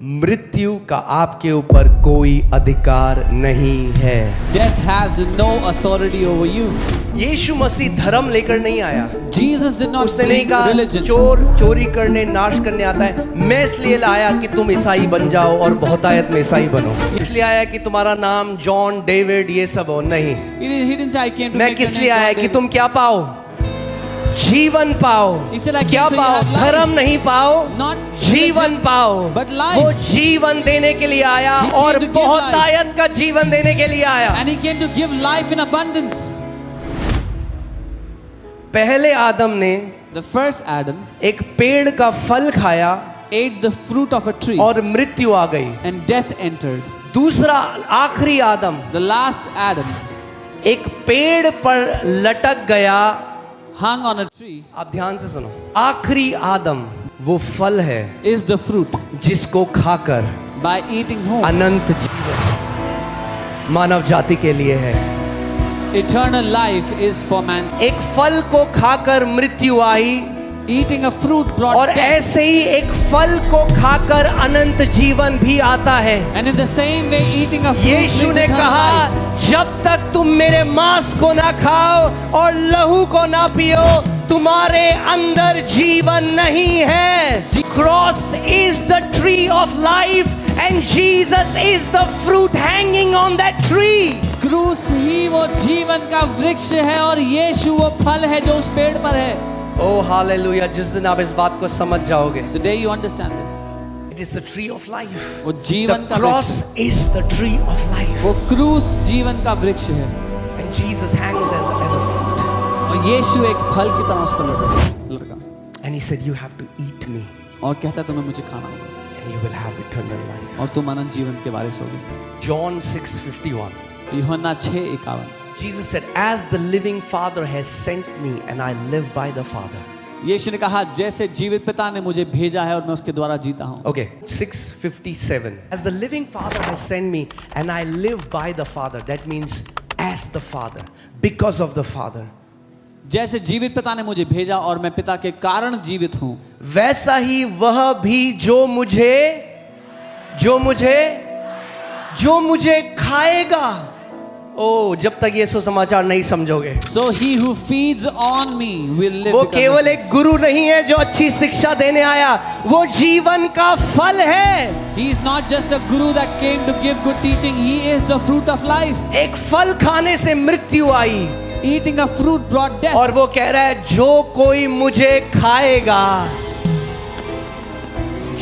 मृत्यु का आपके ऊपर कोई अधिकार नहीं है। Death has no authority over you. यीशु मसीह धर्म लेकर नहीं आया। Jesus did not उसने नहीं bring कहा religion. चोर चोरी करने नाश करने आता है, मैं इसलिए लाया कि तुम ईसाई बन जाओ और बहुतायत में ईसाई बनो। इसलिए आया कि तुम्हारा नाम जॉन डेविड ये सब हो, नहीं। He didn't say I came to मैं make किस your लिए name आया John कि David. तुम क्या पाओ? जीवन पाओ। He said, I came क्या so you पाओ? have life. धर्म नहीं पाओ, Not जीवन religion, पाओ। but life. वो जीवन देने के लिए आया He came और to give बहुतायत का जीवन देने के लिए आया। And he came to give life in abundance. पहले आदम ने The first Adam एक पेड़ का फल खाया ate the fruit of a tree और मृत्यु आ गई। and death entered. दूसरा आखिरी आदम The last Adam एक पेड़ पर लटक गया। hung on a tree आप ध्यान से सुनो, आखिरी आदम वो फल है is the fruit. जिसको खाकर By eating whom अनंत जीवन मानव जाति के लिए है। eternal life is for man. एक फल को खाकर मृत्यु आई Eating a fruit brought और death. ऐसे ही एक फल को खाकर अनंत जीवन भी आता है। And in the same way, eating a fruit Yeshu brings ने eternal कहा life. जब तक तुम मेरे मांस को ना खाओ और लहू को ना पियो तुम्हारे अंदर जीवन नहीं है। Cross is the tree of life and Jesus is the fruit hanging on that tree. क्रूस ही वो जीवन का वृक्ष है और यीशु वो फल है जो उस पेड़ पर है. ओह हालेलुया, जिस दिन आप इस बात को समझ जाओगे, The day you understand this, it is the tree of life. वो जीवन द का क्रॉस वृक्ष, is the tree of life वो क्रूस जीवन का वृक्ष है and Jesus hangs as a fruit और यीशु एक फल की तरह उस पर लटका and he said you have to eat me और कहता है तुम्हें मुझे खाना होगा and you will have eternal life. और तुम अनंत जीवन के वारिस होगे. जॉन 6:51 यूहन्ना 6:51. Jesus said, as the living Father has sent me and I live by the Father. यीशु ने कहा जैसे जीवित पिता ने मुझे भेजा है और मैं उसके द्वारा जीता हूँ. Okay, 6:57. As the living Father has sent me and I live by the Father. That means as the Father, because of the Father. जैसे जीवित पिता ने मुझे भेजा और मैं पिता के कारण जीवित हूँ, वैसा ही वह भी जो मुझे खाएगा। ओ, जब तक ये सुसमाचार नहीं समझोगे, so he who feeds on me will live. वो because केवल of me. एक गुरु नहीं है जो अच्छी शिक्षा देने आया, वो जीवन का फल है। He is not just a guru that came to give good teaching. He is the fruit of life. एक फल खाने से मृत्यु आई Eating a fruit brought death. और वो कह रहा है जो कोई मुझे खाएगा,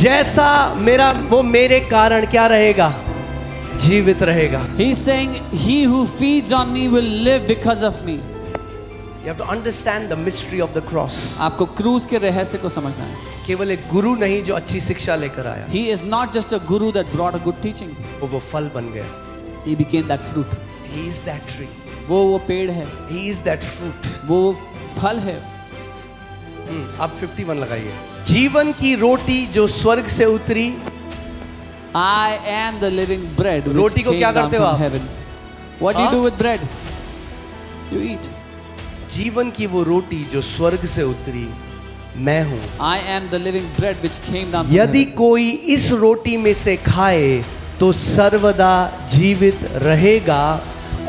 जैसा मेरा, वो मेरे कारण क्या रहेगा? जीवित रहेगा। He's saying, he who feeds on me will live because of me. You have to understand the mystery of the cross. आपको क्रूस के रहस्य को समझना है. केवल एक गुरु नहीं जो अच्छी शिक्षा लेकर आया, He is not just a guru that brought a good teaching. वो फल बन गया। He became that fruit. He is that tree. वो पेड़ है, He is that fruit. वो फल है. आप 51 लगाइए। जीवन की रोटी जो स्वर्ग से उतरी। I am the living bread which रोटी को came क्या down करते हो from आप? heaven. What do you do with bread? You eat. जीवन की वो रोटी जो स्वर्ग से उतरी मैं हूं। I am the living bread which came down from यदि heaven. कोई इस रोटी में से खाए तो सर्वदा जीवित रहेगा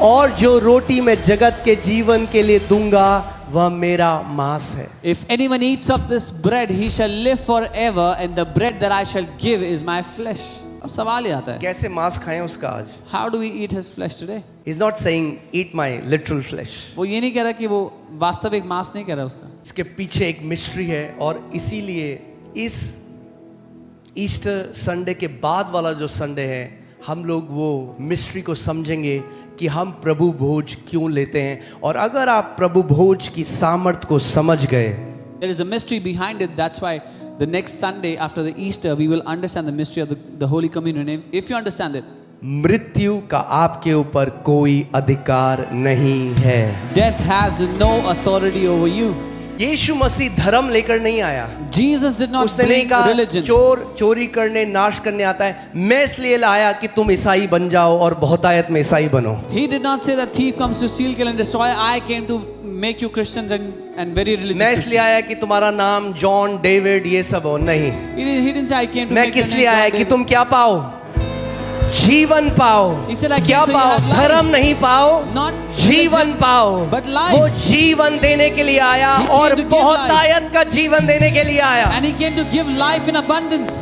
और जो रोटी मैं जगत के जीवन के लिए दूंगा वह मेरा मांस है। If anyone eats of this bread, he shall live forever, and the bread that I shall give is my flesh. अब सवाल ये आता है, कैसे मांस खाएं उसका आज? how do we eat his flesh today? He's not saying eat my literal flesh. वो ये नहीं कह रहा कि वो वास्तविक मांस नहीं कह रहा उसका. इसके पीछे एक मिस्ट्री है और इसीलिए इस ईस्टर संडे के बाद वाला जो संडे है हम लोग वो मिस्ट्री को समझेंगे कि हम प्रभु भोज क्यों लेते हैं। और अगर आप प्रभु भोज की सामर्थ को समझ गए, There is a mystery behind it. That's why the next Sunday after the Easter we will understand the mystery of the Holy Communion. And if you understand it, मृत्यु का आपके ऊपर कोई अधिकार नहीं है। death has no authority over you. यीशु मसीह धर्म लेकर नहीं आया। Jesus did not उसने नहीं bring कहा religion. चोर चोरी करने नाश करने आता है, मैं इसलिए लाया कि तुम ईसाई बन जाओ और बहुतायत में ईसाई बनो। He did not say that thief comes to steal, kill and destroy. I came to make you Christians and very religious. मैं इसलिए आया कि तुम्हारा नाम जॉन, डेविड ये सब हो, नहीं। He didn't say I came to मैं make your किस name लिए आया John कि David. तुम क्या पाओ? जीवन पाओ। He said, I क्या came so you पाओ? have life. धर्म नहीं पाओ, Not जीवन religion, पाओ। but life. वो जीवन देने के लिए आया He came और to give बहुत life. आयत का जीवन देने के लिए आया। And he came to give life in abundance.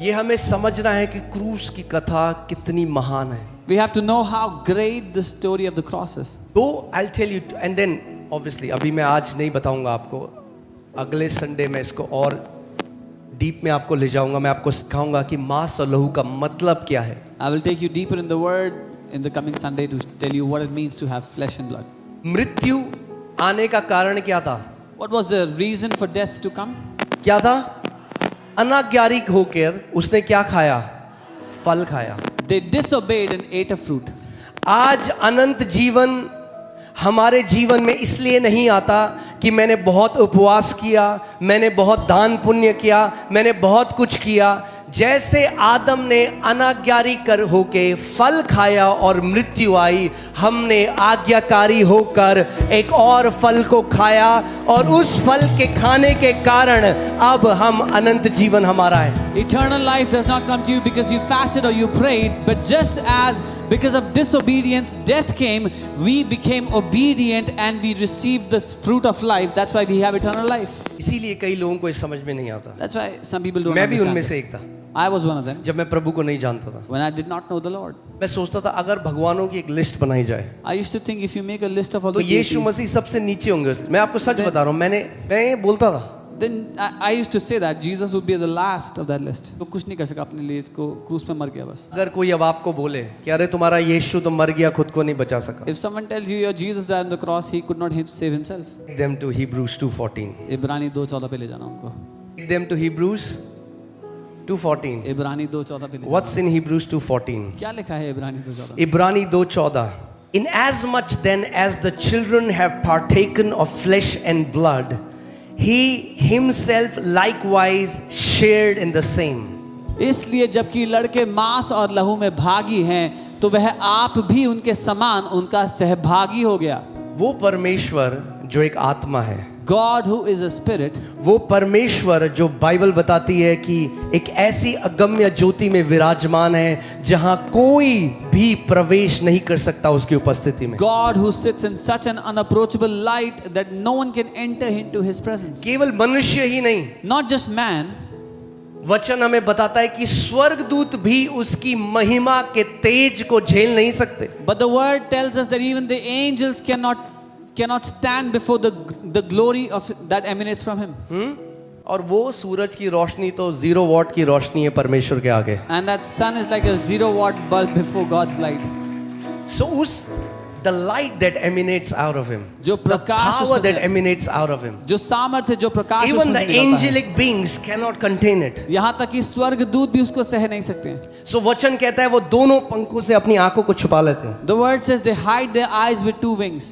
ये हमें समझना है कि क्रूस की कथा कितनी महान है। We have to know how great the story of the cross is. तो I'll tell you, and then obviously अभी मैं आज नहीं बताऊंगा आपको, अगले संडे में इसको और डीप में आपको ले जाऊंगा। मैं आपको सिखाऊंगा कि मांस और लहू का मतलब क्या है। I will take you deeper in the word in the coming Sunday to tell you what it means to have flesh and blood. मृत्यु आने का कारण क्या था? What was the reason for death to come? क्या था? अनाज्ञारिक होकर उसने क्या खाया? फल खाया। They disobeyed and ate a fruit. आज अनंत जीवन हमारे जीवन में इसलिए नहीं आता कि मैंने बहुत उपवास किया, मैंने बहुत दान पुण्य किया, मैंने बहुत कुछ किया। जैसे आदम ने अनाज्ञारी कर होके फल खाया और मृत्यु आई, हमने आज्ञाकारी होकर एक और फल को खाया और उस फल के खाने के कारण अब हम अनंत जीवन हमारा है। Eternal life does not come to you because you fasted or you prayed, but just as because of disobedience death came, we became obedient and we received this fruit of life. That's why we have eternal life. इसीलिए कई लोगों को ये समझ में नहीं आता। That's why some people don't मैं भी understand उनमें this. से एक था I was one of them जब मैं प्रभु को नहीं जानता था। when I did not know the Lord. मैं सोचता था अगर भगवानों की एक लिस्ट बनाई जाए I used to think if you make a list of all तो the यीशु deities, मसीह सबसे नीचे होंगे। मैं आपको सच बता रहा हूँ, मैं ये बोलता था। then I used to say that Jesus would be the last of that list. तो कुछ नहीं कर सका अपने लिए, इसको क्रूस पे मर गया बस. अगर कोई अब आपको बोले कि अरे तुम्हारा यीशु तो मर गया, खुद को नहीं बचा सका, If someone tells you your Jesus died on the cross, he could not save himself. take them to Hebrews 2:14. इब्रानी 2:14 पे ले जाना उनको. Take them to Hebrews 2:14. इब्रानी 2:14 पे ले जाना. What's in Hebrews 2:14? क्या लिखा है इब्रानी 2:14? इब्रानी 2:14. Inasmuch then as the children have partaken of flesh and blood, he himself likewise shared in the same. इसलिए जबकि लड़के मांस और लहू में भागी हैं, तो वह आप भी उनके समान उनका सहभागी हो गया. वो परमेश्वर जो एक आत्मा है, God who is a spirit, वो परमेश्वर जो बाइबल बताती है कि एक ऐसी अगम्य ज्योति में विराजमान है जहां कोई भी प्रवेश नहीं कर सकता उसकी उपस्थिति में। God who sits in such an unapproachable light that no one can enter into his presence. केवल मनुष्य ही नहीं, Not just man, वचन हमें बताता है कि स्वर्गदूत भी उसकी महिमा के तेज को झेल नहीं सकते। but the word tells us that even the angels cannot stand before the glory of that emanates from him. और वो सूरज की रोशनी तो 0 वॉट की रोशनी है परमेश्वर के आगे। And that sun is like a 0-watt bulb before God's light. So उस the light that emanates out of him, जो the प्रकाश power उसमें that से- emanates out of him, जो सामर्थ्य, जो प्रकाश even उसमें the से निकलता है, angelic beings cannot contain it. यहाँ तक कि स्वर्गदूत भी उसको सह नहीं सकते हैं. So वचन कहता है वो दोनों पंखों से अपनी आंखों को छुपा लेते हैं। The word says they hide their eyes with 2 wings.